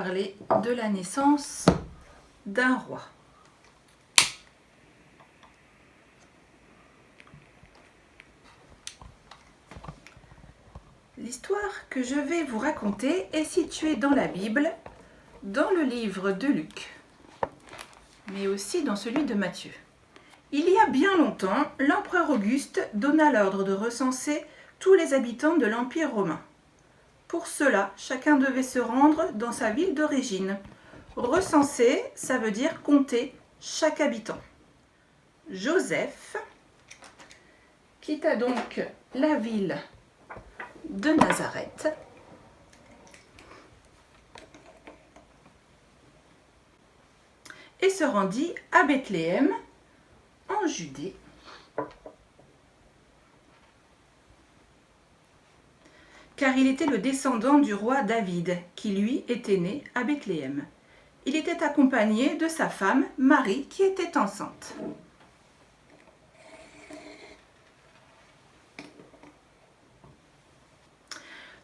parler de la naissance d'un roi. L'histoire que je vais vous raconter est située dans la Bible, dans le livre de Luc, mais aussi dans celui de Matthieu. Il y a bien longtemps, l'empereur Auguste donna l'ordre de recenser tous les habitants de l'Empire romain. Pour cela, chacun devait se rendre dans sa ville d'origine. Recenser, ça veut dire compter chaque habitant. Joseph quitta donc la ville de Nazareth et se rendit à Bethléem, en Judée, car il était le descendant du roi David, qui lui était né à Bethléem. Il était accompagné de sa femme Marie, qui était enceinte.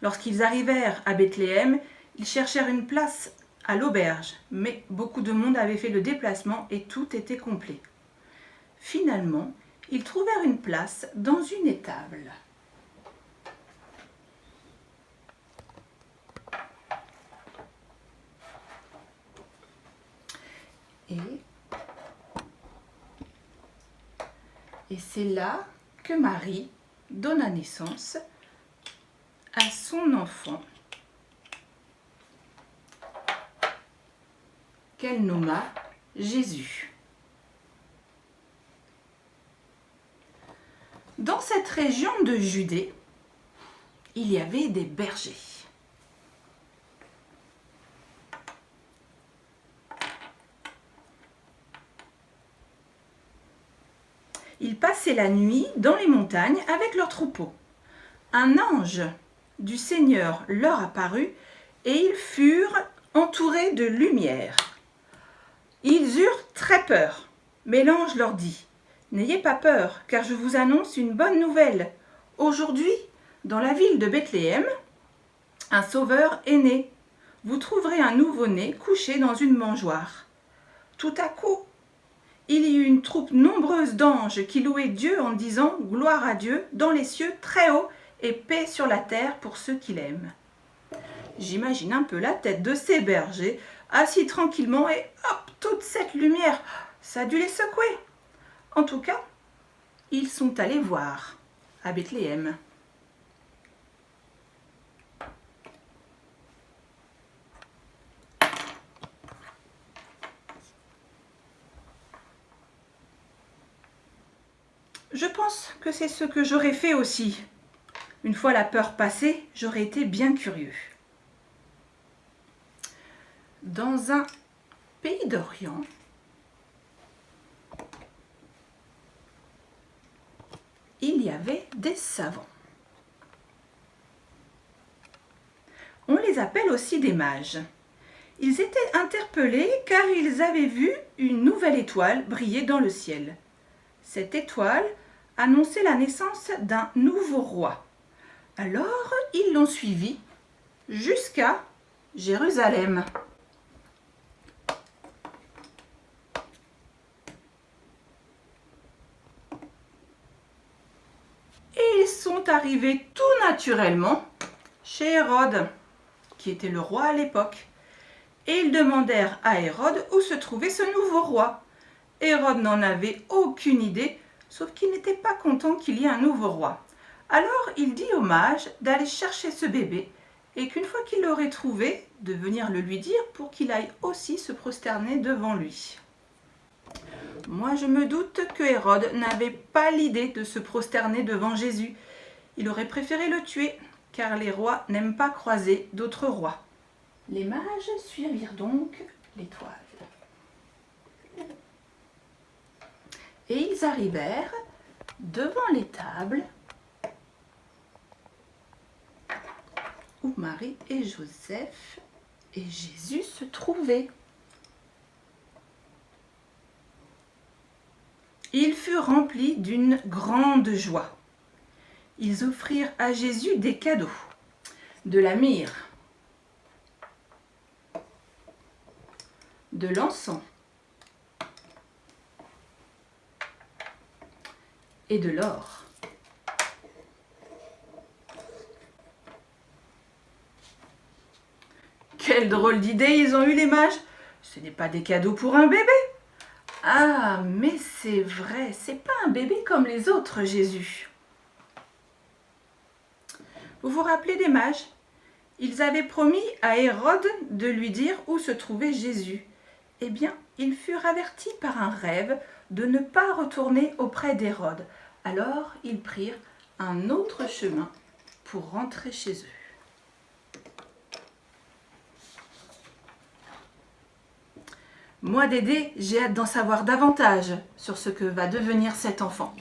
Lorsqu'ils arrivèrent à Bethléem, ils cherchèrent une place à l'auberge, mais beaucoup de monde avait fait le déplacement et tout était complet. Finalement, ils trouvèrent une place dans une étable. Et c'est là que Marie donna naissance à son enfant, qu'elle nomma Jésus. Dans cette région de Judée, il y avait des bergers. Ils passaient la nuit dans les montagnes avec leurs troupeaux. Un ange du Seigneur leur apparut et ils furent entourés de lumière. Ils eurent très peur, mais l'ange leur dit : « N'ayez pas peur, car je vous annonce une bonne nouvelle. Aujourd'hui, dans la ville de Bethléem, un sauveur est né. Vous trouverez un nouveau-né couché dans une mangeoire. » Tout à coup, il y eut une troupe nombreuse d'anges qui louaient Dieu en disant « Gloire à Dieu dans les cieux très haut et paix sur la terre pour ceux qui l'aiment. » J'imagine un peu la tête de ces bergers, assis tranquillement et hop, toute cette lumière, ça a dû les secouer. En tout cas, ils sont allés voir à Bethléem. Je pense que c'est ce que j'aurais fait aussi. Une fois la peur passée, j'aurais été bien curieux. Dans un pays d'Orient, il y avait des savants. On les appelle aussi des mages. Ils étaient interpellés car ils avaient vu une nouvelle étoile briller dans le ciel. Cette étoile annonçait la naissance d'un nouveau roi. Alors, ils l'ont suivi jusqu'à Jérusalem. Et ils sont arrivés tout naturellement chez Hérode, qui était le roi à l'époque. Et ils demandèrent à Hérode où se trouvait ce nouveau roi. Hérode n'en avait aucune idée, sauf qu'il n'était pas content qu'il y ait un nouveau roi. Alors il dit aux mages d'aller chercher ce bébé et qu'une fois qu'il l'aurait trouvé, de venir le lui dire pour qu'il aille aussi se prosterner devant lui. Moi je me doute que Hérode n'avait pas l'idée de se prosterner devant Jésus. Il aurait préféré le tuer, car les rois n'aiment pas croiser d'autres rois. Les mages suivirent donc l'étoile. Et ils arrivèrent devant l'étable où Marie et Joseph et Jésus se trouvaient. Ils furent remplis d'une grande joie. Ils offrirent à Jésus des cadeaux, de la myrrhe, de l'encens et de l'or. Quelle drôle d'idée ils ont eu les mages! Ce n'est pas des cadeaux pour un bébé. Ah, mais c'est vrai, c'est pas un bébé comme les autres, Jésus. Vous vous rappelez des mages? Ils avaient promis à Hérode de lui dire où se trouvait Jésus. Eh bien, ils furent avertis par un rêve de ne pas retourner auprès d'Hérode. Alors, ils prirent un autre chemin pour rentrer chez eux. Moi, Dédé, j'ai hâte d'en savoir davantage sur ce que va devenir cet enfant.